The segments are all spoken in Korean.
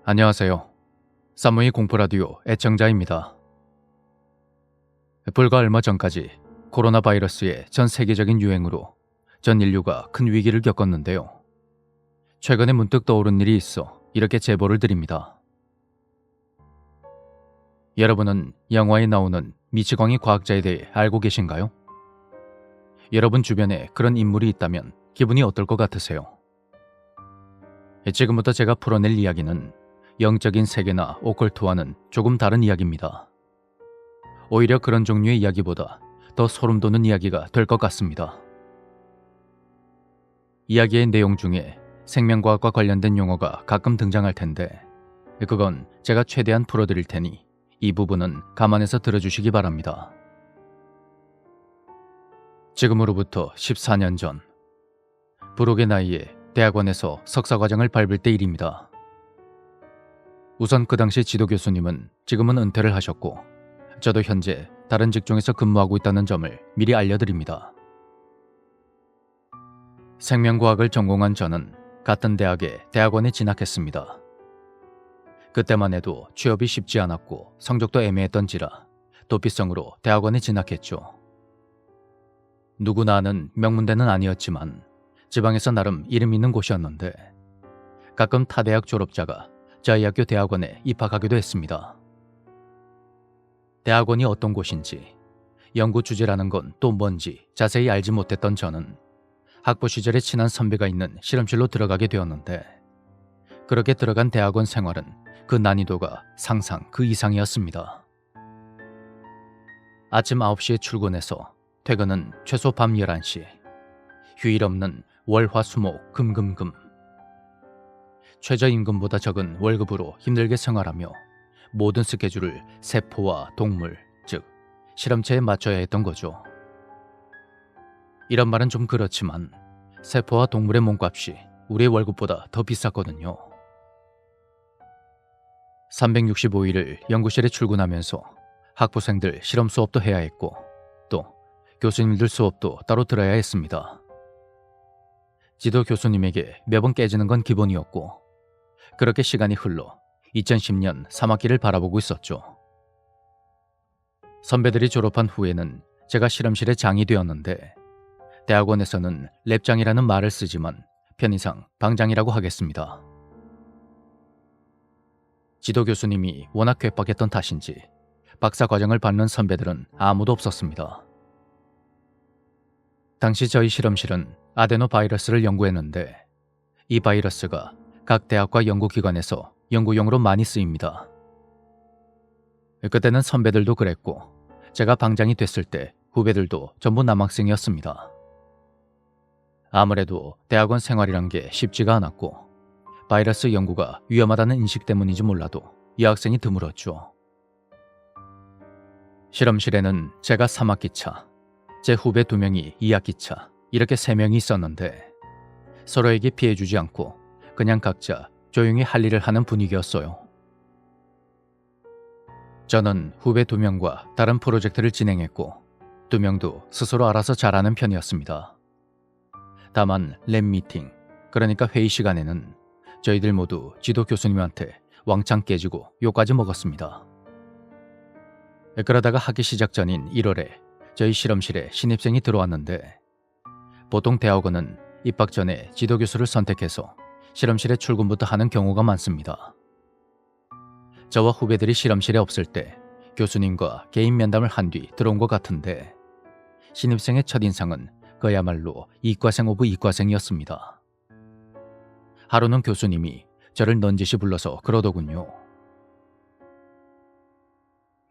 안녕하세요. 사무이 공포라디오 애청자입니다. 불과 얼마 전까지 코로나 바이러스의 전 세계적인 유행으로 전 인류가 큰 위기를 겪었는데요. 최근에 문득 떠오른 일이 있어 이렇게 제보를 드립니다. 여러분은 영화에 나오는 미치광이 과학자에 대해 알고 계신가요? 여러분 주변에 그런 인물이 있다면 기분이 어떨 것 같으세요? 지금부터 제가 풀어낼 이야기는 영적인 세계나 오컬트와는 조금 다른 이야기입니다. 오히려 그런 종류의 이야기보다 더 소름 돋는 이야기가 될 것 같습니다. 이야기의 내용 중에 생명과학과 관련된 용어가 가끔 등장할 텐데 그건 제가 최대한 풀어드릴 테니 이 부분은 감안해서 들어주시기 바랍니다. 지금으로부터 14년 전 불혹의 나이에 대학원에서 석사과정을 밟을 때 일입니다. 우선 그 당시 지도 교수님은 지금은 은퇴를 하셨고 저도 현재 다른 직종에서 근무하고 있다는 점을 미리 알려드립니다. 생명과학을 전공한 저는 같은 대학에 대학원에 진학했습니다. 그때만 해도 취업이 쉽지 않았고 성적도 애매했던지라 도피성으로 대학원에 진학했죠. 누구나 아는 명문대는 아니었지만 지방에서 나름 이름 있는 곳이었는데 가끔 타 대학 졸업자가 저희 학교 대학원에 입학하기도 했습니다. 대학원이 어떤 곳인지, 연구 주제라는 건 또 뭔지 자세히 알지 못했던 저는 학부 시절에 친한 선배가 있는 실험실로 들어가게 되었는데 그렇게 들어간 대학원 생활은 그 난이도가 상상 그 이상이었습니다. 아침 9시에 출근해서 퇴근은 최소 밤 11시, 휴일 없는 월, 화, 수, 목, 금, 금, 금. 최저임금보다 적은 월급으로 힘들게 생활하며 모든 스케줄을 세포와 동물, 즉 실험체에 맞춰야 했던 거죠. 이런 말은 좀 그렇지만 세포와 동물의 몸값이 우리의 월급보다 더 비쌌거든요. 365일을 연구실에 출근하면서 학부생들 실험 수업도 해야 했고 또 교수님들 수업도 따로 들어야 했습니다. 지도 교수님에게 매번 깨지는 건 기본이었고 그렇게 시간이 흘러 2010년 3학기를 바라보고 있었죠. 선배들이 졸업한 후에는 제가 실험실의 장이 되었는데 대학원에서는 랩장이라는 말을 쓰지만 편의상 방장이라고 하겠습니다. 지도 교수님이 워낙 괴팍했던 탓인지 박사 과정을 받는 선배들은 아무도 없었습니다. 당시 저희 실험실은 아데노 바이러스를 연구했는데 이 바이러스가 각 대학과 연구기관에서 연구용으로 많이 쓰입니다. 그때는 선배들도 그랬고 제가 방장이 됐을 때 후배들도 전부 남학생이었습니다. 아무래도 대학원 생활이란 게 쉽지가 않았고 바이러스 연구가 위험하다는 인식 때문인지 몰라도 여학생이 드물었죠. 실험실에는 제가 3학기 차, 제 후배 2명이 2학기 차 이렇게 3명이 있었는데 서로에게 피해주지 않고 그냥 각자 조용히 할 일을 하는 분위기였어요. 저는 후배 2명과 다른 프로젝트를 진행했고 2명도 스스로 알아서 잘하는 편이었습니다. 다만 랩 미팅, 그러니까 회의 시간에는 저희들 모두 지도 교수님한테 왕창 깨지고 욕까지 먹었습니다. 그러다가 학기 시작 전인 1월에 저희 실험실에 신입생이 들어왔는데 보통 대학원은 입학 전에 지도 교수를 선택해서 실험실에 출근부터 하는 경우가 많습니다. 저와 후배들이 실험실에 없을 때 교수님과 개인 면담을 한 뒤 들어온 것 같은데 신입생의 첫인상은 그야말로 이과생 오브 이과생이었습니다. 하루는 교수님이 저를 넌지시 불러서 그러더군요.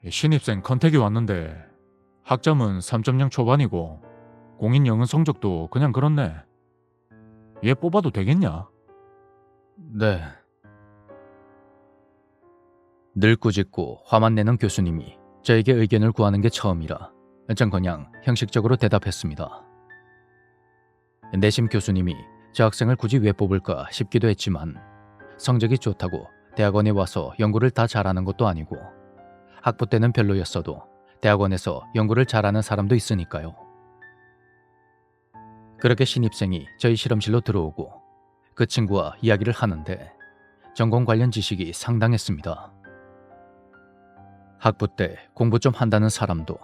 신입생 컨택이 왔는데 학점은 3.0 초반이고 공인 영어 성적도 그냥 그렇네. 얘 뽑아도 되겠냐? 네. 늘 꾸짖고 화만 내는 교수님이 저에게 의견을 구하는 게 처음이라 전 그냥 형식적으로 대답했습니다. 내심 교수님이 저 학생을 굳이 왜 뽑을까 싶기도 했지만 성적이 좋다고 대학원에 와서 연구를 다 잘하는 것도 아니고 학부 때는 별로였어도 대학원에서 연구를 잘하는 사람도 있으니까요. 그렇게 신입생이 저희 실험실로 들어오고 그 친구와 이야기를 하는데 전공 관련 지식이 상당했습니다. 학부 때 공부 좀 한다는 사람도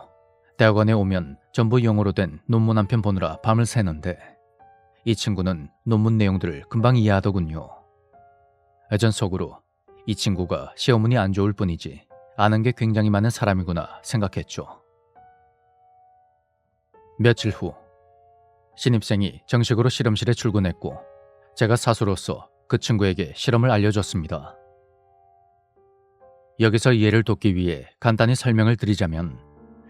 대학원에 오면 전부 영어로 된 논문 한 편 보느라 밤을 새는데 이 친구는 논문 내용들을 금방 이해하더군요. 전 속으로 이 친구가 시어머니 안 좋을 뿐이지 아는 게 굉장히 많은 사람이구나 생각했죠. 며칠 후 신입생이 정식으로 실험실에 출근했고 제가 사수로서 그 친구에게 실험을 알려줬습니다. 여기서 이해를 돕기 위해 간단히 설명을 드리자면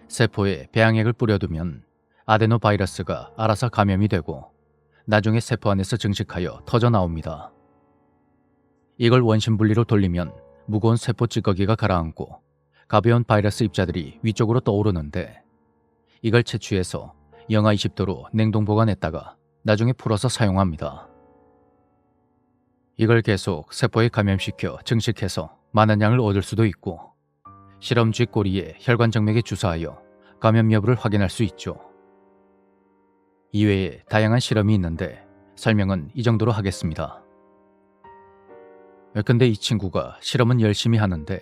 세포에 배양액을 뿌려두면 아데노바이러스가 알아서 감염이 되고 나중에 세포 안에서 증식하여 터져 나옵니다. 이걸 원심분리로 돌리면 무거운 세포 찌꺼기가 가라앉고 가벼운 바이러스 입자들이 위쪽으로 떠오르는데 이걸 채취해서 영하 20도로 냉동 보관했다가 나중에 풀어서 사용합니다. 이걸 계속 세포에 감염시켜 증식해서 많은 양을 얻을 수도 있고 실험 쥐꼬리에 혈관 정맥에 주사하여 감염 여부를 확인할 수 있죠. 이외에 다양한 실험이 있는데 설명은 이 정도로 하겠습니다. 근데 이 친구가 실험은 열심히 하는데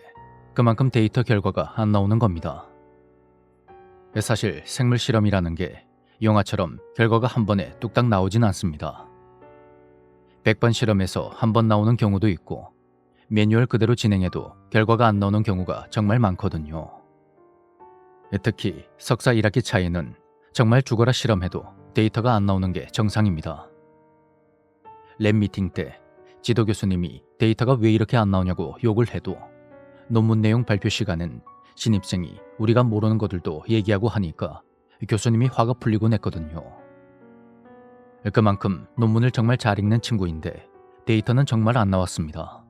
그만큼 데이터 결과가 안 나오는 겁니다. 사실 생물 실험이라는 게 영화처럼 결과가 한 번에 뚝딱 나오진 않습니다. 100번 실험에서 한 번 나오는 경우도 있고 매뉴얼 그대로 진행해도 결과가 안 나오는 경우가 정말 많거든요. 특히 석사 1학기 차이는 정말 죽어라 실험해도 데이터가 안 나오는 게 정상입니다. 랩 미팅 때 지도 교수님이 데이터가 왜 이렇게 안 나오냐고 욕을 해도 논문 내용 발표 시간엔 신입생이 우리가 모르는 것들도 얘기하고 하니까 교수님이 화가 풀리곤 했거든요. 그만큼 논문을 정말 잘 읽는 친구인데 데이터는 정말 안 나왔습니다.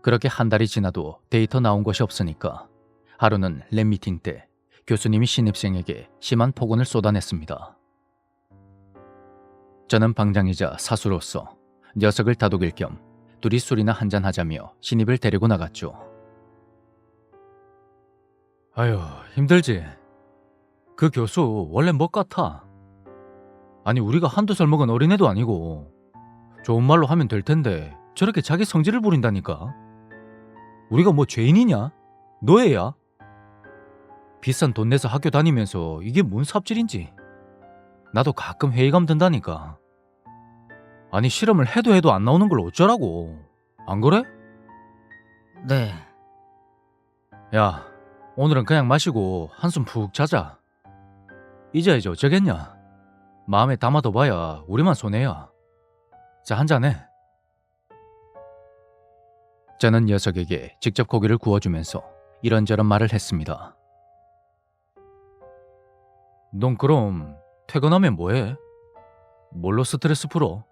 그렇게 한 달이 지나도 데이터 나온 것이 없으니까 하루는 랩 미팅 때 교수님이 신입생에게 심한 폭언을 쏟아냈습니다. 저는 방장이자 사수로서 녀석을 다독일 겸 둘이 술이나 한잔하자며 신입을 데리고 나갔죠. 아유, 힘들지? 그 교수 원래 뭐 같아? 아니 우리가 한두 살 먹은 어린애도 아니고 좋은 말로 하면 될 텐데 저렇게 자기 성질을 부린다니까. 우리가 뭐 죄인이냐? 노예야? 비싼 돈 내서 학교 다니면서 이게 뭔 삽질인지 나도 가끔 회의감 든다니까. 아니 실험을 해도 안 나오는 걸 어쩌라고. 안 그래? 네, 야, 오늘은 그냥 마시고 한숨 푹 자자. 이제 어쩌겠냐. 마음에 담아둬봐야 우리만 손해야. 자, 한잔해. 저는 녀석에게 직접 고기를 구워주면서 이런저런 말을 했습니다. 넌 그럼 퇴근하면 뭐해? 뭘로 스트레스 풀어?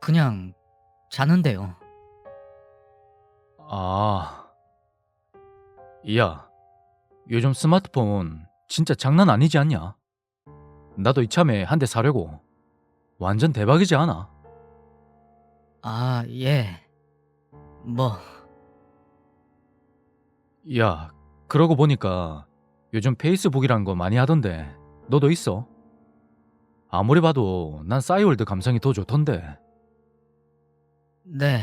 그냥 자는데요. 야, 요즘 스마트폰 진짜 장난 아니지 않냐? 나도 이참에 한 대 사려고. 완전 대박이지 않아? 예. 야, 그러고 보니까 요즘 페이스북이란 거 많이 하던데 너도 있어? 아무리 봐도 난 싸이월드 감성이 더 좋던데. 네,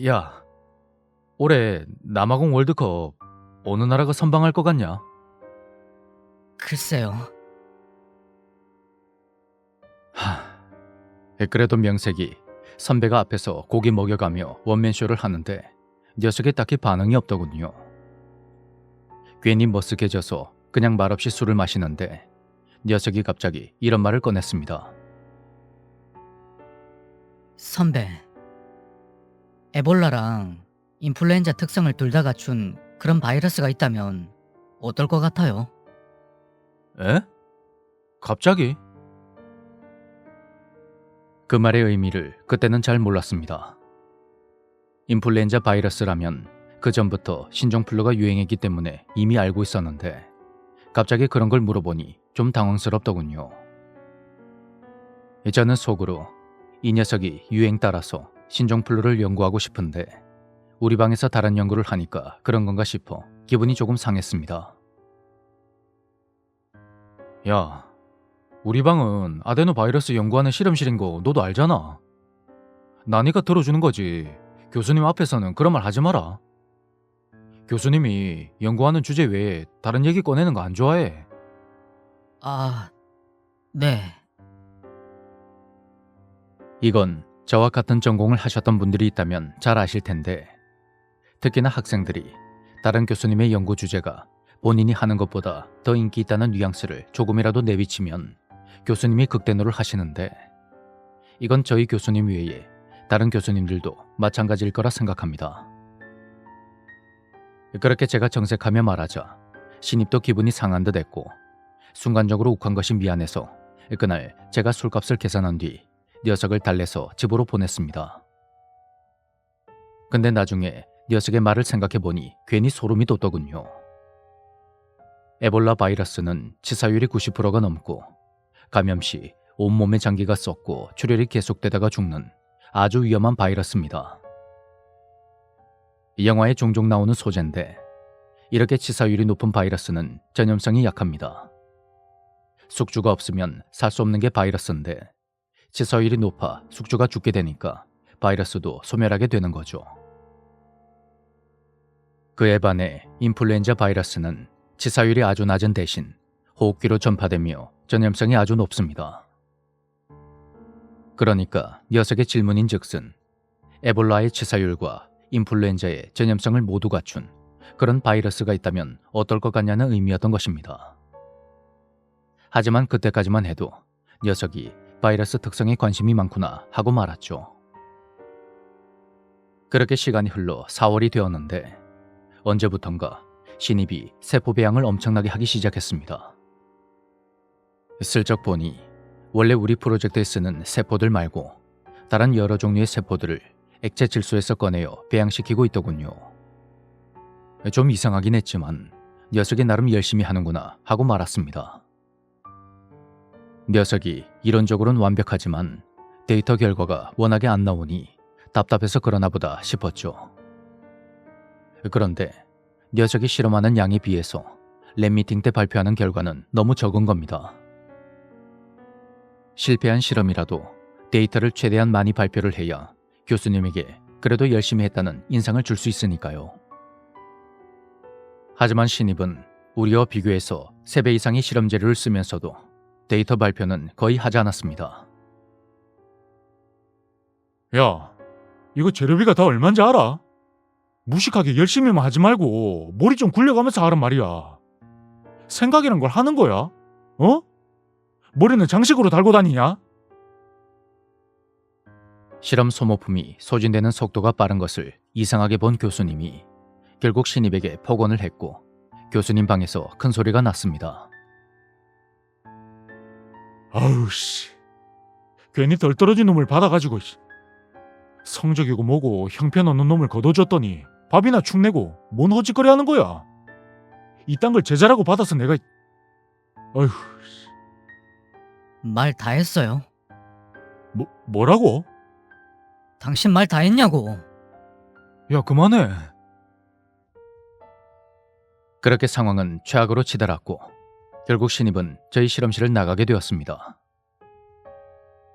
야, 올해 남아공 월드컵 어느 나라가 선방할 것 같냐? 글쎄요. 그래도 명색이 선배가 앞에서 고기 먹여가며 원맨쇼를 하는데 녀석에 딱히 반응이 없더군요. 괜히 머쓱해져서 그냥 말없이 술을 마시는데 녀석이 갑자기 이런 말을 꺼냈습니다. 선배, 에볼라랑 인플루엔자 특성을 둘 다 갖춘 그런 바이러스가 있다면 어떨 것 같아요? 에? 갑자기? 그 말의 의미를 그때는 잘 몰랐습니다. 인플루엔자 바이러스라면 그 전부터 신종플루가 유행했기 때문에 이미 알고 있었는데 갑자기 그런 걸 물어보니 좀 당황스럽더군요. 저는 속으로 이 녀석이 유행 따라서 신종플루를 연구하고 싶은데 우리 방에서 다른 연구를 하니까 그런 건가 싶어 기분이 조금 상했습니다. 야, 우리 방은 아데노 바이러스 연구하는 실험실인 거 너도 알잖아. 나니까 들어주는 거지. 교수님 앞에서는 그런 말 하지 마라. 교수님이 연구하는 주제 외에 다른 얘기 꺼내는 거 안 좋아해. 아, 네. 이건 저와 같은 전공을 하셨던 분들이 있다면 잘 아실 텐데, 특히나 학생들이 다른 교수님의 연구 주제가 본인이 하는 것보다 더 인기 있다는 뉘앙스를 조금이라도 내비치면 교수님이 극대노를 하시는데, 이건 저희 교수님 외에 다른 교수님들도 마찬가지일 거라 생각합니다. 그렇게 제가 정색하며 말하자 신입도 기분이 상한 듯 했고, 순간적으로 욱한 것이 미안해서 그날 제가 술값을 계산한 뒤 녀석을 달래서 집으로 보냈습니다. 근데 나중에 녀석의 말을 생각해보니 괜히 소름이 돋더군요. 에볼라 바이러스는 치사율이 90%가 넘고 감염 시 온몸에 장기가 썩고 출혈이 계속되다가 죽는 아주 위험한 바이러스입니다. 영화에 종종 나오는 소재인데, 이렇게 치사율이 높은 바이러스는 전염성이 약합니다. 숙주가 없으면 살 수 없는 게 바이러스인데, 치사율이 높아 숙주가 죽게 되니까 바이러스도 소멸하게 되는 거죠. 그에 반해 인플루엔자 바이러스는 치사율이 아주 낮은 대신 호흡기로 전파되며 전염성이 아주 높습니다. 그러니까 녀석의 질문인 즉슨 에볼라의 치사율과 인플루엔자의 전염성을 모두 갖춘 그런 바이러스가 있다면 어떨 것 같냐는 의미였던 것입니다. 하지만 그때까지만 해도 녀석이 바이러스 특성에 관심이 많구나 하고 말았죠. 그렇게 시간이 흘러 4월이 되었는데 언제부턴가 신입이 세포 배양을 엄청나게 하기 시작했습니다. 슬쩍 보니 원래 우리 프로젝트에 쓰는 세포들 말고 다른 여러 종류의 세포들을 액체 질소에서 꺼내어 배양시키고 있더군요. 좀 이상하긴 했지만 녀석이 나름 열심히 하는구나 하고 말았습니다. 녀석이 이론적으로는 완벽하지만 데이터 결과가 워낙에 안 나오니 답답해서 그러나 보다 싶었죠. 그런데 녀석이 실험하는 양에 비해서 랩미팅 때 발표하는 결과는 너무 적은 겁니다. 실패한 실험이라도 데이터를 최대한 많이 발표를 해야 교수님에게 그래도 열심히 했다는 인상을 줄 수 있으니까요. 하지만 신입은 우리와 비교해서 3배 이상의 실험 재료를 쓰면서도 데이터 발표는 거의 하지 않았습니다. 야, 이거 재료비가 다 얼마인지 알아? 무식하게 열심히만 하지 말고 머리 좀 굴려가면서 하란 말이야. 생각이란 걸 하는 거야. 어? 머리는 장식으로 달고 다니냐? 실험 소모품이 소진되는 속도가 빠른 것을 이상하게 본 교수님이 결국 신입에게 폭언을 했고 교수님 방에서 큰 소리가 났습니다. 아우 씨, 괜히 덜 떨어진 놈을 받아가지고 성적이고 뭐고 형편없는 놈을 거둬줬더니 밥이나 축 내고 뭔 헛짓거리 하는 거야. 이딴 걸 제자라고 받아서 내가 어휴. 말 다 했어요. 뭐라고? 당신 말 다 했냐고. 야, 그만해. 그렇게 상황은 최악으로 치달았고 결국 신입은 저희 실험실을 나가게 되었습니다.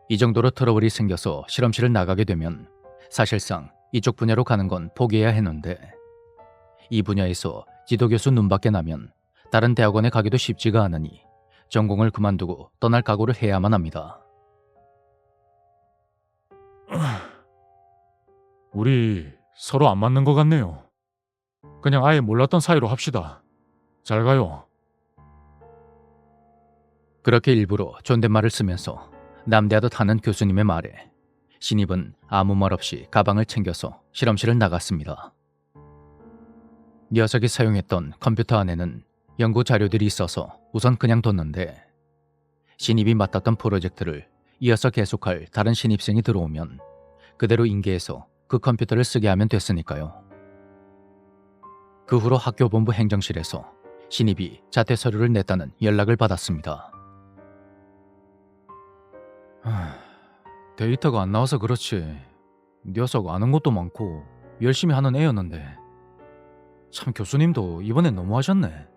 이 정도로 트러블이 생겨서 실험실을 나가게 되면 사실상 이쪽 분야로 가는 건 포기해야 했는데, 이 분야에서 지도교수 눈밖에 나면 다른 대학원에 가기도 쉽지가 않으니 전공을 그만두고 떠날 각오를 해야만 합니다. 우리 서로 안 맞는 것 같네요. 그냥 아예 몰랐던 사이로 합시다. 잘 가요. 그렇게 일부러 존댓말을 쓰면서 남대하듯 하는 교수님의 말에 신입은 아무 말 없이 가방을 챙겨서 실험실을 나갔습니다. 녀석이 사용했던 컴퓨터 안에는 연구 자료들이 있어서 우선 그냥 뒀는데, 신입이 맡았던 프로젝트를 이어서 계속할 다른 신입생이 들어오면 그대로 인계해서 그 컴퓨터를 쓰게 하면 됐으니까요. 그 후로 학교본부 행정실에서 신입이 자퇴 서류를 냈다는 연락을 받았습니다. 데이터가 안 나와서 그렇지 녀석 아는 것도 많고 열심히 하는 애였는데 참 교수님도 이번엔 너무하셨네.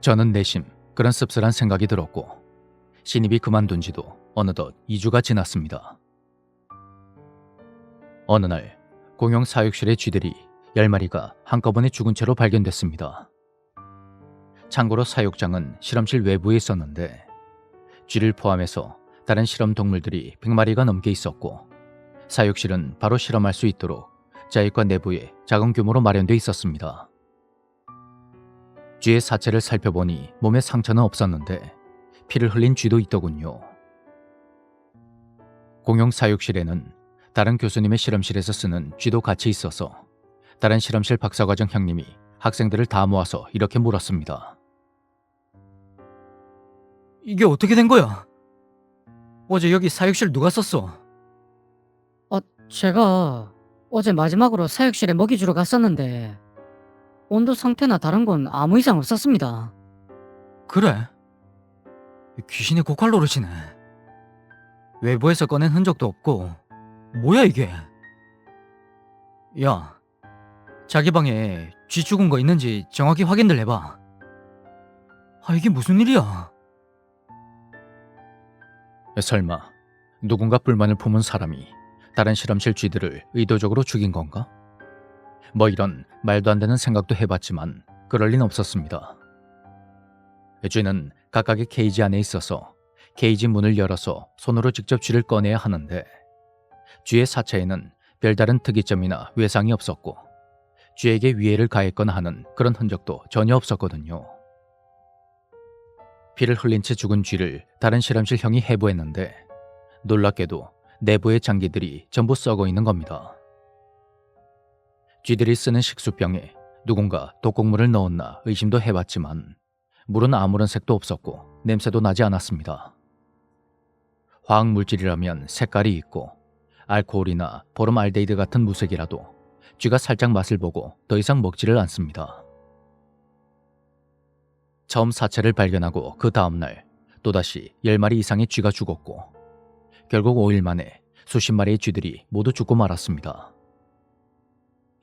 저는 내심 그런 씁쓸한 생각이 들었고 신입이 그만둔 지도 어느덧 2주가 지났습니다. 어느 날 공용 사육실의 쥐들이 10마리가 한꺼번에 죽은 채로 발견됐습니다. 참고로 사육장은 실험실 외부에 있었는데 쥐를 포함해서 다른 실험 동물들이 100마리가 넘게 있었고 사육실은 바로 실험할 수 있도록 자익과 내부에 작은 규모로 마련되어 있었습니다. 쥐의 사체를 살펴보니 몸에 상처는 없었는데 피를 흘린 쥐도 있더군요. 공용 사육실에는 다른 교수님의 실험실에서 쓰는 쥐도 같이 있어서 다른 실험실 박사과정 형님이 학생들을 다 모아서 이렇게 물었습니다. 이게 어떻게 된 거야? 어제 여기 사육실 누가 썼어? 제가 어제 마지막으로 사육실에 먹이 주러 갔었는데 온도 상태나 다른 건 아무 이상 없었습니다. 그래? 귀신의 고칼 노릇이네. 외부에서 꺼낸 흔적도 없고 뭐야 이게? 야, 자기 방에 쥐 죽은 거 있는지 정확히 확인들 해봐. 이게 무슨 일이야? 설마 누군가 불만을 품은 사람이 다른 실험실 쥐들을 의도적으로 죽인 건가? 뭐 이런 말도 안 되는 생각도 해봤지만 그럴 리는 없었습니다. 쥐는 각각의 케이지 안에 있어서 케이지 문을 열어서 손으로 직접 쥐를 꺼내야 하는데 쥐의 사체에는 별다른 특이점이나 외상이 없었고 쥐에게 위해를 가했거나 하는 그런 흔적도 전혀 없었거든요. 피를 흘린 채 죽은 쥐를 다른 실험실 형이 해부했는데 놀랍게도 내부의 장기들이 전부 썩어 있는 겁니다. 쥐들이 쓰는 식수병에 누군가 독극물을 넣었나 의심도 해봤지만 물은 아무런 색도 없었고 냄새도 나지 않았습니다. 화학물질이라면 색깔이 있고 알코올이나 포름알데히드 같은 무색이라도 쥐가 살짝 맛을 보고 더 이상 먹지를 않습니다. 처음 사체를 발견하고 그 다음날 또다시 10마리 이상의 쥐가 죽었고 결국 5일 만에 수십 마리의 쥐들이 모두 죽고 말았습니다.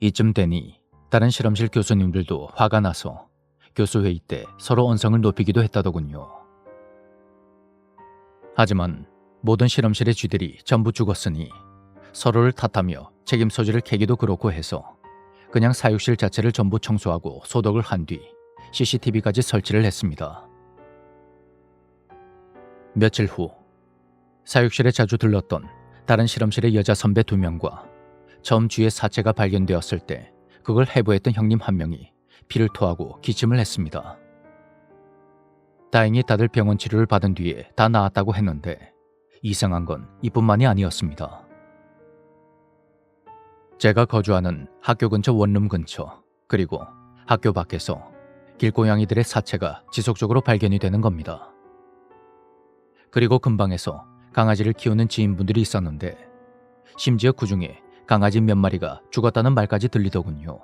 이쯤 되니 다른 실험실 교수님들도 화가 나서 교수회의 때 서로 언성을 높이기도 했다더군요. 하지만 모든 실험실의 쥐들이 전부 죽었으니 서로를 탓하며 책임 소지를 캐기도 그렇고 해서 그냥 사육실 자체를 전부 청소하고 소독을 한 뒤 CCTV까지 설치를 했습니다. 며칠 후 사육실에 자주 들렀던 다른 실험실의 여자 선배 2명과 처음 쥐의 사체가 발견되었을 때 그걸 해부했던 형님 1명이 피를 토하고 기침을 했습니다. 다행히 다들 병원 치료를 받은 뒤에 다 나았다고 했는데 이상한 건 이뿐만이 아니었습니다. 제가 거주하는 학교 근처 원룸 근처 그리고 학교 밖에서 길고양이들의 사체가 지속적으로 발견이 되는 겁니다. 그리고 근방에서 강아지를 키우는 지인분들이 있었는데 심지어 그 중에 강아지 몇 마리가 죽었다는 말까지 들리더군요.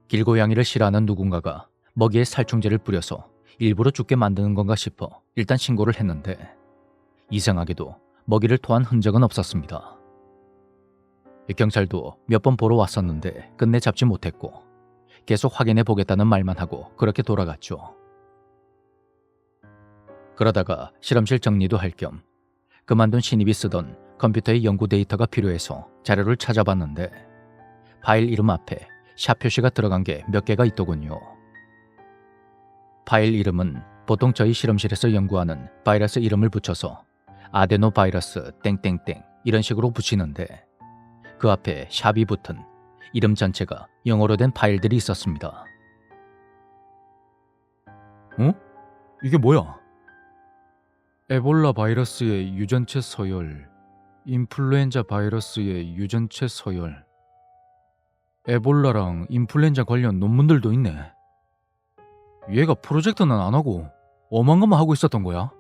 길고양이를 싫어하는 누군가가 먹이에 살충제를 뿌려서 일부러 죽게 만드는 건가 싶어 일단 신고를 했는데 이상하게도 먹이를 토한 흔적은 없었습니다. 경찰도 몇 번 보러 왔었는데 끝내 잡지 못했고 계속 확인해 보겠다는 말만 하고 그렇게 돌아갔죠. 그러다가 실험실 정리도 할 겸 그만둔 신입이 쓰던 컴퓨터의 연구 데이터가 필요해서 자료를 찾아봤는데 파일 이름 앞에 샵 표시가 들어간 게 몇 개가 있더군요. 파일 이름은 보통 저희 실험실에서 연구하는 바이러스 이름을 붙여서 아데노바이러스 땡땡땡 이런 식으로 붙이는데 그 앞에 샵이 붙은 이름 전체가 영어로 된 파일들이 있었습니다. 이게 뭐야? 에볼라 바이러스의 유전체 서열, 인플루엔자 바이러스의 유전체 서열. 에볼라랑 인플루엔자 관련 논문들도 있네. 얘가 프로젝트는 안 하고 엄한 것만 하고 있었던 거야?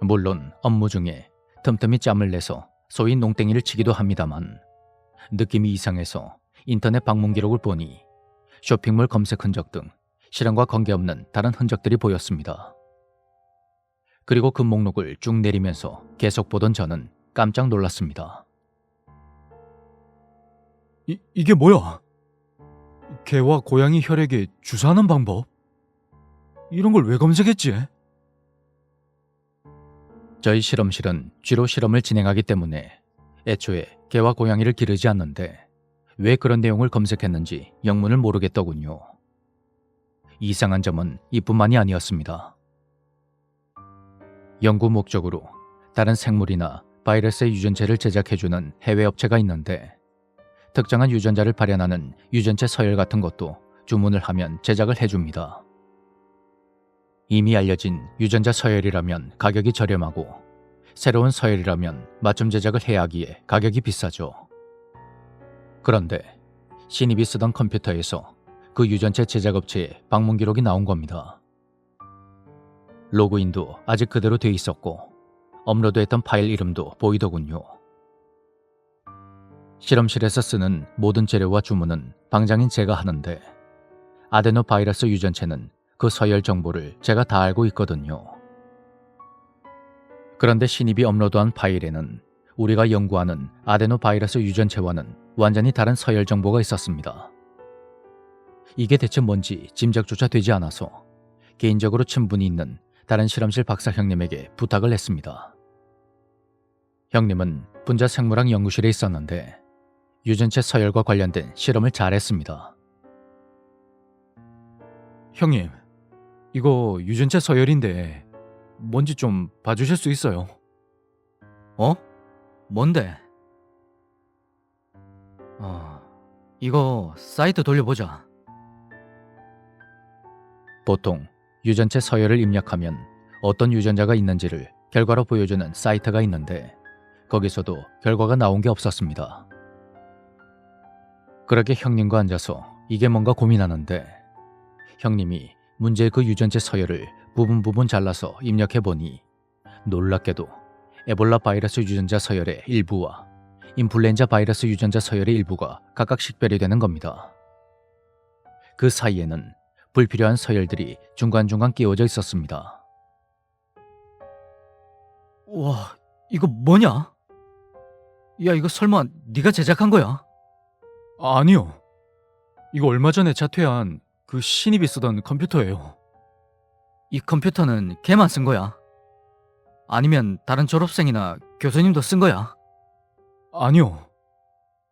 물론 업무 중에 틈틈이 짬을 내서 소위 농땡이를 치기도 합니다만 느낌이 이상해서 인터넷 방문 기록을 보니 쇼핑몰 검색 흔적 등 실험과 관계없는 다른 흔적들이 보였습니다. 그리고 그 목록을 쭉 내리면서 계속 보던 저는 깜짝 놀랐습니다. 이게 뭐야? 개와 고양이 혈액에 주사하는 방법? 이런 걸 왜 검색했지? 저희 실험실은 쥐로 실험을 진행하기 때문에 애초에 개와 고양이를 기르지 않는데 왜 그런 내용을 검색했는지 영문을 모르겠더군요. 이상한 점은 이뿐만이 아니었습니다. 연구 목적으로 다른 생물이나 바이러스의 유전체를 제작해주는 해외 업체가 있는데 특정한 유전자를 발현하는 유전체 서열 같은 것도 주문을 하면 제작을 해줍니다. 이미 알려진 유전자 서열이라면 가격이 저렴하고 새로운 서열이라면 맞춤 제작을 해야 하기에 가격이 비싸죠. 그런데 신입이 쓰던 컴퓨터에서 그 유전체 제작업체의 방문 기록이 나온 겁니다. 로그인도 아직 그대로 돼 있었고 업로드했던 파일 이름도 보이더군요. 실험실에서 쓰는 모든 재료와 주문은 방장인 제가 하는데 아데노바이러스 유전체는 그 서열 정보를 제가 다 알고 있거든요. 그런데 신입이 업로드한 파일에는 우리가 연구하는 아데노바이러스 유전체와는 완전히 다른 서열 정보가 있었습니다. 이게 대체 뭔지 짐작조차 되지 않아서 개인적으로 친분이 있는 다른 실험실 박사 형님에게 부탁을 했습니다. 형님은 분자 생물학 연구실에 있었는데 유전체 서열과 관련된 실험을 잘했습니다. 형님, 이거 유전체 서열인데 뭔지 좀 봐주실 수 있어요? 어? 뭔데? 이거 사이트 돌려보자. 보통 유전체 서열을 입력하면 어떤 유전자가 있는지를 결과로 보여주는 사이트가 있는데 거기서도 결과가 나온 게 없었습니다. 그렇게 형님과 앉아서 이게 뭔가 고민하는데 형님이 문제의 그 유전체 서열을 부분 잘라서 입력해보니 놀랍게도 에볼라 바이러스 유전자 서열의 일부와 인플루엔자 바이러스 유전자 서열의 일부가 각각 식별이 되는 겁니다. 그 사이에는 불필요한 서열들이 중간중간 끼워져 있었습니다. 와, 이거 뭐냐? 야, 이거 설마 네가 제작한 거야? 아니요. 이거 얼마 전에 자퇴한 그 신입이 쓰던 컴퓨터예요. 이 컴퓨터는 걔만 쓴 거야? 아니면 다른 졸업생이나 교수님도 쓴 거야? 아니요.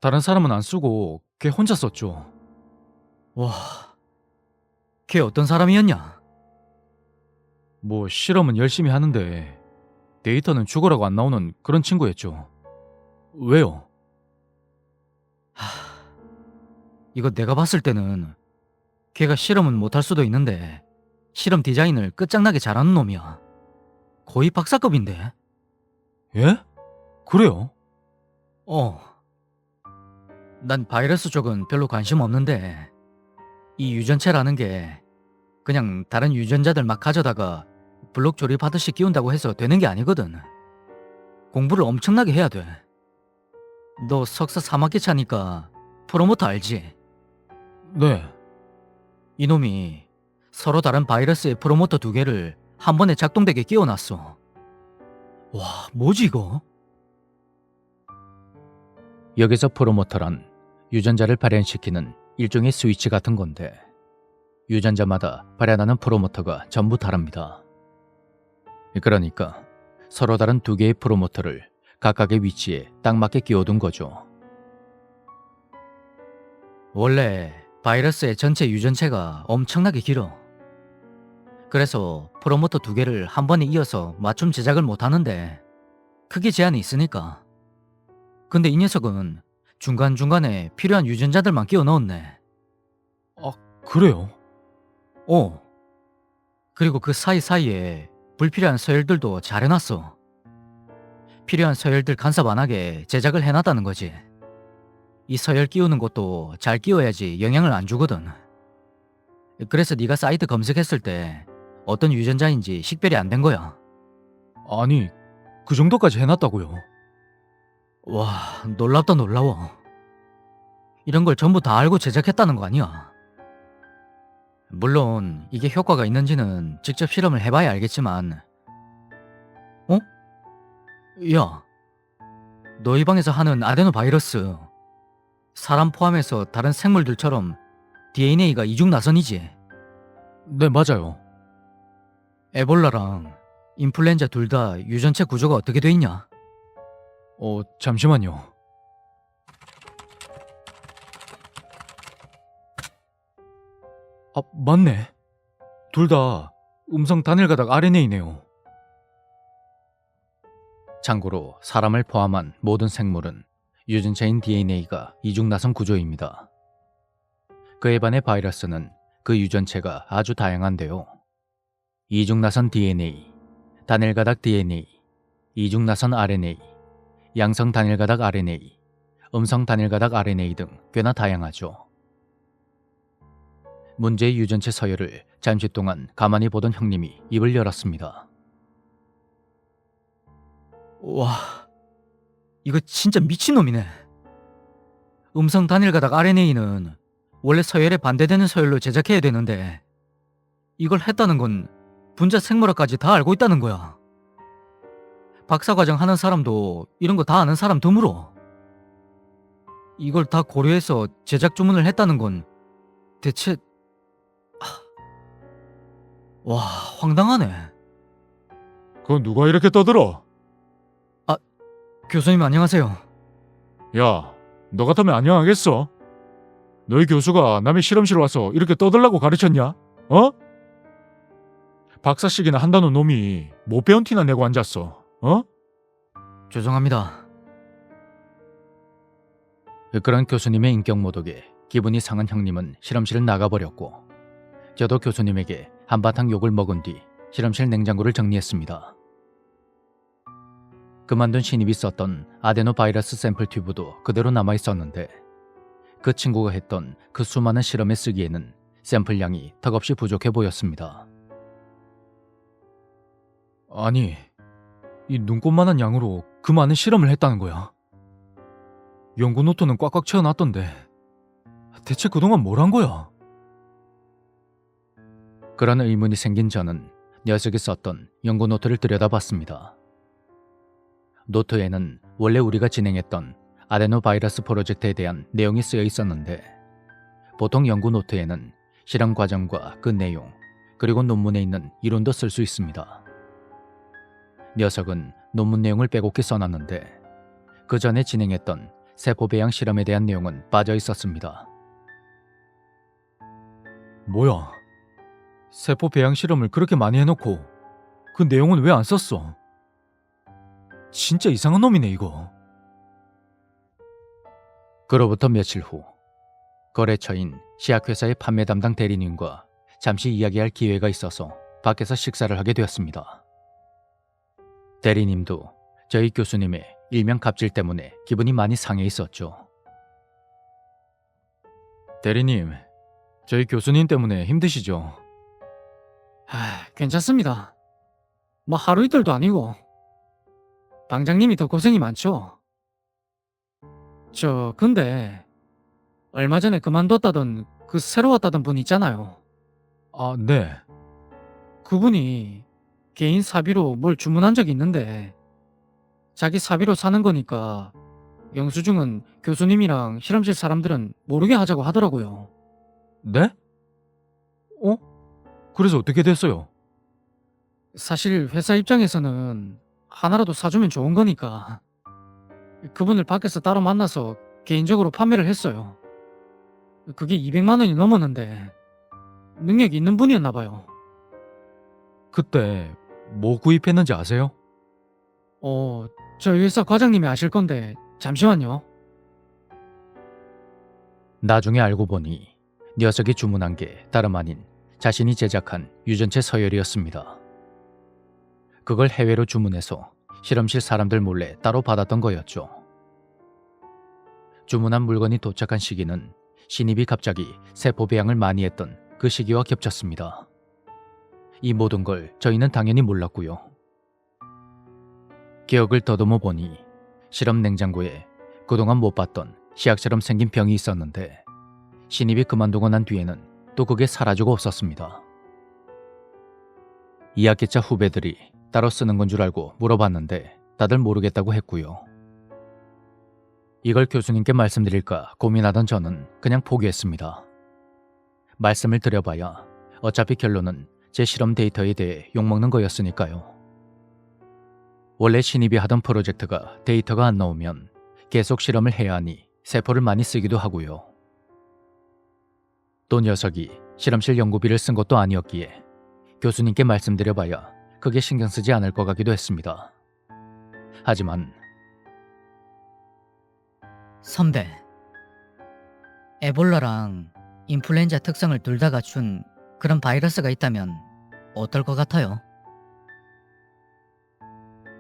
다른 사람은 안 쓰고 걔 혼자 썼죠. 와, 걔 어떤 사람이었냐? 뭐 실험은 열심히 하는데 데이터는 죽어라고 안 나오는 그런 친구였죠. 왜요? 이거 내가 봤을 때는 걔가 실험은 못할 수도 있는데 실험 디자인을 끝장나게 잘하는 놈이야. 거의 박사급인데. 예? 그래요? 난 바이러스 쪽은 별로 관심 없는데 이 유전체라는 게 그냥 다른 유전자들 막 가져다가 블록 조립하듯이 끼운다고 해서 되는 게 아니거든. 공부를 엄청나게 해야 돼. 너 석사 3학기 차니까 프로모터 알지? 네. 이놈이 서로 다른 바이러스의 프로모터 2개를 한 번에 작동되게 끼워놨어. 와, 뭐지 이거? 여기서 프로모터란 유전자를 발현시키는 일종의 스위치 같은 건데 유전자마다 발현하는 프로모터가 전부 다릅니다. 그러니까 서로 다른 2개의 프로모터를 각각의 위치에 딱 맞게 끼워둔 거죠. 원래 바이러스의 전체 유전체가 엄청나게 길어. 그래서 프로모터 2개를 한 번에 이어서 맞춤 제작을 못하는데 크기 제한이 있으니까. 근데 이 녀석은 중간중간에 필요한 유전자들만 끼워 넣었네. 그래요? 그리고 그 사이사이에 불필요한 서열들도 잘 해놨어. 필요한 서열들 간섭 안 하게 제작을 해놨다는 거지. 이 서열 끼우는 것도 잘 끼워야지 영향을 안 주거든. 그래서 네가 사이트 검색했을 때 어떤 유전자인지 식별이 안 된 거야. 아니, 그 정도까지 해놨다고요? 와, 놀랍다 놀라워. 이런 걸 전부 다 알고 제작했다는 거 아니야. 물론 이게 효과가 있는지는 직접 실험을 해봐야 알겠지만 야, 너희 방에서 하는 아데노바이러스 사람 포함해서 다른 생물들처럼 DNA가 이중 나선이지. 네, 맞아요. 에볼라랑 인플루엔자 둘 다 유전체 구조가 어떻게 돼 있냐? 잠시만요. 아, 맞네. 둘 다 음성 단일가닥 RNA네요. 참고로 사람을 포함한 모든 생물은 유전체인 DNA가 이중나선 구조입니다. 그에 반해 바이러스는 그 유전체가 아주 다양한데요. 이중나선 DNA, 단일가닥 DNA, 이중나선 RNA, 양성 단일가닥 RNA, 음성 단일가닥 RNA 등 꽤나 다양하죠. 문제의 유전체 서열을 잠시 동안 가만히 보던 형님이 입을 열었습니다. 와, 이거 진짜 미친놈이네. 음성 단일가닥 RNA는 원래 서열에 반대되는 서열로 제작해야 되는데 이걸 했다는 건 분자 생물학까지 다 알고 있다는 거야. 박사과정 하는 사람도 이런 거 다 아는 사람 드물어. 이걸 다 고려해서 제작 주문을 했다는 건 대체... 와, 황당하네. 그건 누가 이렇게 떠들어? 교수님 안녕하세요. 야, 너 같으면 안녕하겠어? 너희 교수가 남의 실험실 와서 이렇게 떠들라고 가르쳤냐? 어? 박사식이나 한다는 놈이 못 배운 티나 내고 앉았어. 어? 죄송합니다. 그런 교수님의 인격 모독에 기분이 상한 형님은 실험실을 나가버렸고, 저도 교수님에게 한바탕 욕을 먹은 뒤 실험실 냉장고를 정리했습니다. 그만둔 신입이 썼던 아데노바이러스 샘플 튜브도 그대로 남아있었는데, 그 친구가 했던 그 수많은 실험에 쓰기에는 샘플량이 턱없이 부족해 보였습니다. 아니, 이 눈꽃만한 양으로 그 많은 실험을 했다는 거야? 연구 노트는 꽉꽉 채워놨던데 대체 그동안 뭘 한 거야? 그런 의문이 생긴 저는 녀석이 썼던 연구 노트를 들여다봤습니다. 노트에는 원래 우리가 진행했던 아데노바이러스 프로젝트에 대한 내용이 쓰여 있었는데, 보통 연구 노트에는 실험 과정과 그 내용, 그리고 논문에 있는 이론도 쓸 수 있습니다. 녀석은 논문 내용을 빼곡히 써놨는데 그 전에 진행했던 세포 배양 실험에 대한 내용은 빠져 있었습니다. 뭐야? 세포 배양 실험을 그렇게 많이 해놓고 그 내용은 왜 안 썼어? 진짜 이상한 놈이네 이거. 그로부터 며칠 후, 거래처인 시약회사의 판매 담당 대리님과 잠시 이야기할 기회가 있어서 밖에서 식사를 하게 되었습니다. 대리님도 저희 교수님의 일명 갑질 때문에 기분이 많이 상해 있었죠. 대리님, 저희 교수님 때문에 힘드시죠? 괜찮습니다. 뭐 하루 이틀도 아니고. 방장님이 더 고생이 많죠. 근데 얼마 전에 그만뒀다던 그 새로 왔다던 분 있잖아요. 아, 네. 그분이 개인 사비로 뭘 주문한 적이 있는데 자기 사비로 사는 거니까 영수증은 교수님이랑 실험실 사람들은 모르게 하자고 하더라고요. 네? 그래서 어떻게 됐어요? 사실 회사 입장에서는 하나라도 사주면 좋은 거니까 그분을 밖에서 따로 만나서 개인적으로 판매를 했어요. 그게 200만 원이 넘었는데 능력이 있는 분이었나 봐요. 그때 뭐 구입했는지 아세요? 저희 회사 과장님이 아실 건데 잠시만요. 나중에 알고 보니 녀석이 주문한 게 다름 아닌 자신이 제작한 유전체 서열이었습니다. 그걸 해외로 주문해서 실험실 사람들 몰래 따로 받았던 거였죠. 주문한 물건이 도착한 시기는 신입이 갑자기 세포 배양을 많이 했던 그 시기와 겹쳤습니다. 이 모든 걸 저희는 당연히 몰랐고요. 기억을 더듬어 보니 실험 냉장고에 그동안 못 봤던 시약처럼 생긴 병이 있었는데, 신입이 그만두고 난 뒤에는 또 그게 사라지고 없었습니다. 2학기차 후배들이 따로 쓰는 건 줄 알고 물어봤는데 다들 모르겠다고 했고요. 이걸 교수님께 말씀드릴까 고민하던 저는 그냥 포기했습니다. 말씀을 드려봐야 어차피 결론은 제 실험 데이터에 대해 욕먹는 거였으니까요. 원래 신입이 하던 프로젝트가 데이터가 안 나오면 계속 실험을 해야 하니 세포를 많이 쓰기도 하고요. 또 녀석이 실험실 연구비를 쓴 것도 아니었기에 교수님께 말씀드려봐야 크게 신경 쓰지 않을 것 같기도 했습니다. 하지만 선배, 에볼라랑 인플루엔자 특성을 둘 다 갖춘 그런 바이러스가 있다면 어떨 것 같아요?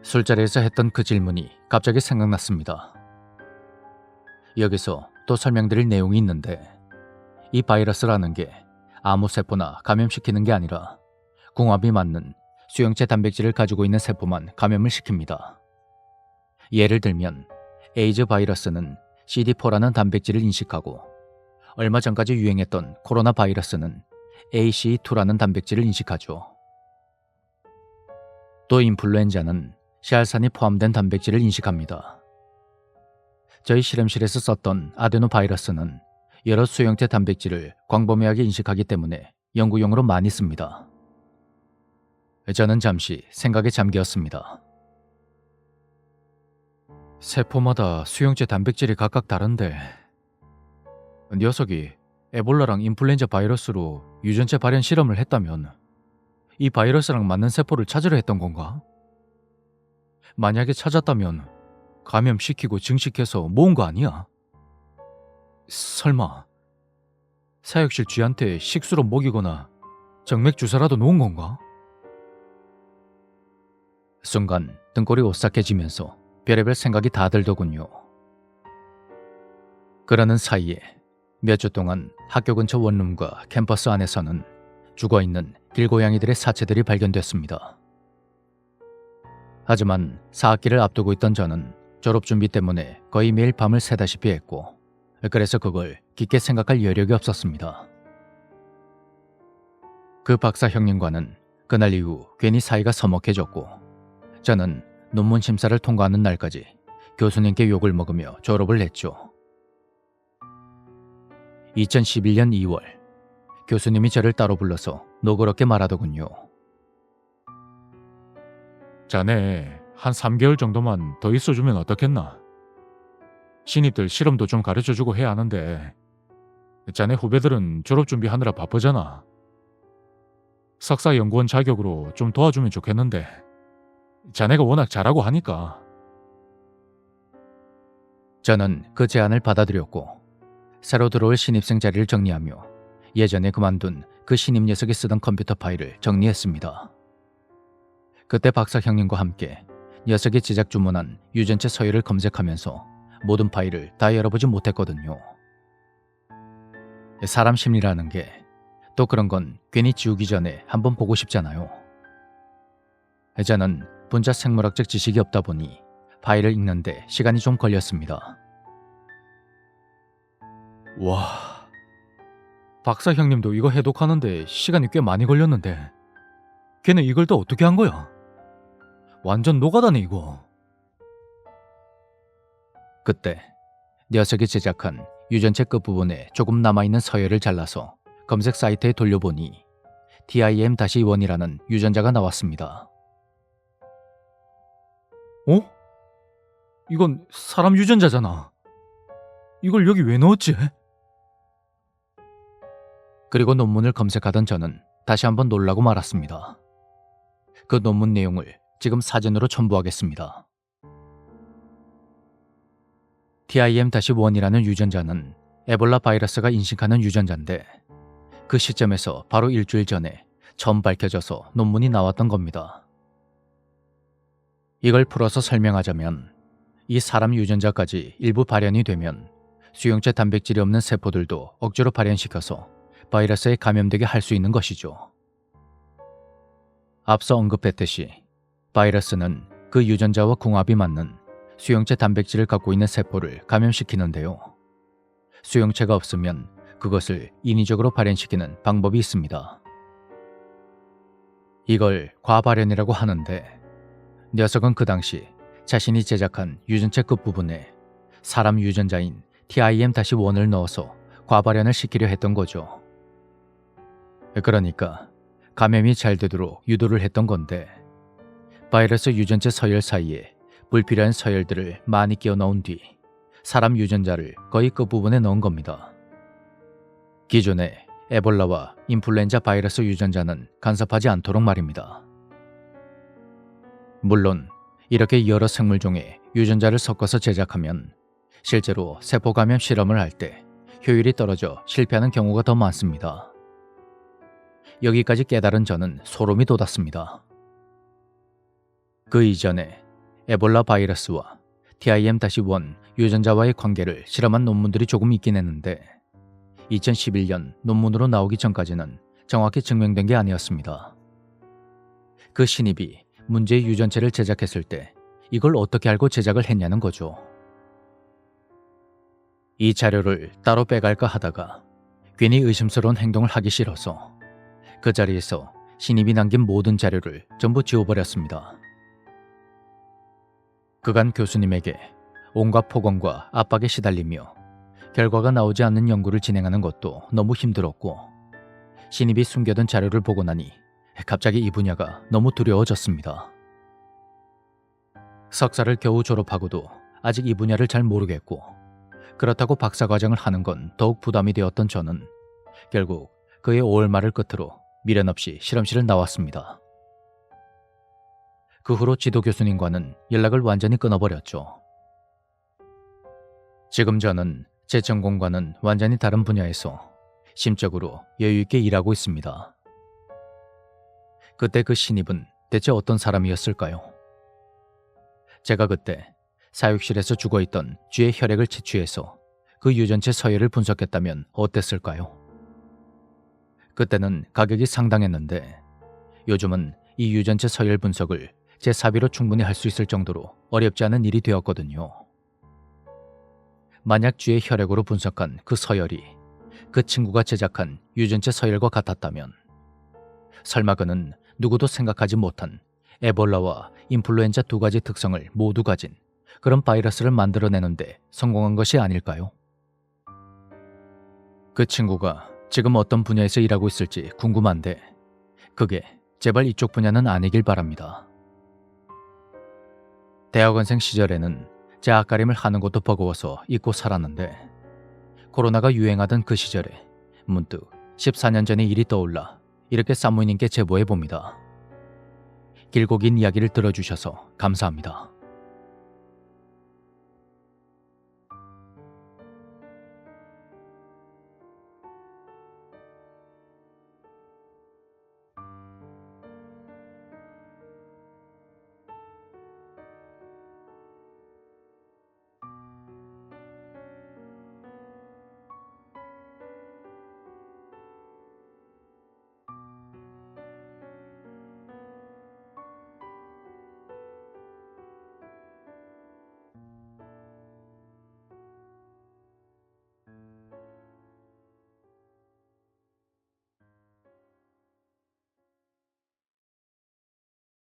술자리에서 했던 그 질문이 갑자기 생각났습니다. 여기서 또 설명드릴 내용이 있는데 이 바이러스라는 게 아무 세포나 감염시키는 게 아니라 궁합이 맞는 수용체 단백질을 가지고 있는 세포만 감염을 시킵니다. 예를 들면 에이즈 바이러스는 CD4라는 단백질을 인식하고 얼마 전까지 유행했던 코로나 바이러스는 ACE2라는 단백질을 인식하죠. 또 인플루엔자는 시알산이 포함된 단백질을 인식합니다. 저희 실험실에서 썼던 아데노 바이러스는 여러 수용체 단백질을 광범위하게 인식하기 때문에 연구용으로 많이 씁니다. 저는 잠시 생각에 잠겼습니다. 세포마다 수용체 단백질이 각각 다른데 녀석이 에볼라랑 인플루엔자 바이러스로 유전체 발현 실험을 했다면 이 바이러스랑 맞는 세포를 찾으려 했던 건가? 만약에 찾았다면 감염시키고 증식해서 모은 거 아니야? 설마 사육실 쥐한테 식수로 먹이거나 정맥 주사라도 놓은 건가? 순간 등골이 오싹해지면서 별의별 생각이 다 들더군요. 그러는 사이에 몇 주 동안 학교 근처 원룸과 캠퍼스 안에서는 죽어있는 길고양이들의 사체들이 발견됐습니다. 하지만 4학기를 앞두고 있던 저는 졸업 준비 때문에 거의 매일 밤을 새다시피 했고 그래서 그걸 깊게 생각할 여력이 없었습니다. 그 박사 형님과는 그날 이후 괜히 사이가 서먹해졌고 저는 논문 심사를 통과하는 날까지 교수님께 욕을 먹으며 졸업을 했죠. 2011년 2월 교수님이 저를 따로 불러서 노그럽게 말하더군요. 자네 한 3개월 정도만 더 있어주면 어떻겠나? 신입들 실험도 좀 가르쳐주고 해야 하는데 자네 후배들은 졸업 준비하느라 바쁘잖아. 석사 연구원 자격으로 좀 도와주면 좋겠는데 자네가 워낙 잘하고 하니까. 저는 그 제안을 받아들였고 새로 들어올 신입생 자리를 정리하며 예전에 그만둔 그 신입 녀석이 쓰던 컴퓨터 파일을 정리했습니다. 그때 박사 형님과 함께 녀석이 제작 주문한 유전체 서열을 검색하면서 모든 파일을 다 열어보지 못했거든요. 사람 심리라는 게 또 그런 건 괜히 지우기 전에 한번 보고 싶잖아요. 저는 분자 생물학적 지식이 없다 보니 파일을 읽는데 시간이 좀 걸렸습니다. 와, 박사 형님도 이거 해독하는데 시간이 꽤 많이 걸렸는데 걔는 이걸 또 어떻게 한 거야? 완전 노가다네 이거. 그때 녀석이 제작한 유전체 끝부분에 조금 남아있는 서열을 잘라서 검색 사이트에 돌려보니 TIM-1이라는 유전자가 나왔습니다. 어? 이건 사람 유전자잖아. 이걸 여기 왜 넣었지? 그리고 논문을 검색하던 저는 다시 한번 놀라고 말았습니다. 그 논문 내용을 지금 사진으로 첨부하겠습니다. TIM-1이라는 유전자는 에볼라 바이러스가 인식하는 유전자인데 그 시점에서 바로 일주일 전에 처음 밝혀져서 논문이 나왔던 겁니다. 이걸 풀어서 설명하자면 이 사람 유전자까지 일부 발현이 되면 수용체 단백질이 없는 세포들도 억지로 발현시켜서 바이러스에 감염되게 할 수 있는 것이죠. 앞서 언급했듯이 바이러스는 그 유전자와 궁합이 맞는 수용체 단백질을 갖고 있는 세포를 감염시키는데요. 수용체가 없으면 그것을 인위적으로 발현시키는 방법이 있습니다. 이걸 과발현이라고 하는데 녀석은 그 당시 자신이 제작한 유전체 끝부분에 사람 유전자인 TIM-1을 넣어서 과발현을 시키려 했던 거죠. 그러니까 감염이 잘 되도록 유도를 했던 건데 바이러스 유전체 서열 사이에 불필요한 서열들을 많이 끼워 넣은 뒤 사람 유전자를 거의 끝부분에 넣은 겁니다. 기존의 에볼라와 인플루엔자 바이러스 유전자는 간섭하지 않도록 말입니다. 물론 이렇게 여러 생물종의 유전자를 섞어서 제작하면 실제로 세포 감염 실험을 할 때 효율이 떨어져 실패하는 경우가 더 많습니다. 여기까지 깨달은 저는 소름이 돋았습니다. 그 이전에 에볼라 바이러스와 TIM-1 유전자와의 관계를 실험한 논문들이 조금 있긴 했는데 2011년 논문으로 나오기 전까지는 정확히 증명된 게 아니었습니다. 그 신입이 문제의 유전체를 제작했을 때 이걸 어떻게 알고 제작을 했냐는 거죠. 이 자료를 따로 빼갈까 하다가 괜히 의심스러운 행동을 하기 싫어서 그 자리에서 신입이 남긴 모든 자료를 전부 지워버렸습니다. 그간 교수님에게 온갖 폭언과 압박에 시달리며 결과가 나오지 않는 연구를 진행하는 것도 너무 힘들었고 신입이 숨겨둔 자료를 보고 나니 갑자기 이 분야가 너무 두려워졌습니다. 석사를 겨우 졸업하고도 아직 이 분야를 잘 모르겠고 그렇다고 박사과정을 하는 건 더욱 부담이 되었던 저는 결국 그의 5월 말을 끝으로 미련 없이 실험실을 나왔습니다. 그 후로 지도 교수님과는 연락을 완전히 끊어버렸죠. 지금 저는 제 전공과는 완전히 다른 분야에서 심적으로 여유있게 일하고 있습니다. 그때 그 신입은 대체 어떤 사람이었을까요? 제가 그때 사육실에서 죽어있던 쥐의 혈액을 채취해서 그 유전체 서열을 분석했다면 어땠을까요? 그때는 가격이 상당했는데 요즘은 이 유전체 서열 분석을 제 사비로 충분히 할 수 있을 정도로 어렵지 않은 일이 되었거든요. 만약 쥐의 혈액으로 분석한 그 서열이 그 친구가 제작한 유전체 서열과 같았다면 설마 그는 누구도 생각하지 못한 에볼라와 인플루엔자 두 가지 특성을 모두 가진 그런 바이러스를 만들어내는데 성공한 것이 아닐까요? 그 친구가 지금 어떤 분야에서 일하고 있을지 궁금한데 그게 제발 이쪽 분야는 아니길 바랍니다. 대학원생 시절에는 제 앞가림을 하는 것도 버거워서 잊고 살았는데 코로나가 유행하던 그 시절에 문득 14년 전의 일이 떠올라 이렇게 산모님께 제보해봅니다. 길고 긴 이야기를 들어주셔서 감사합니다.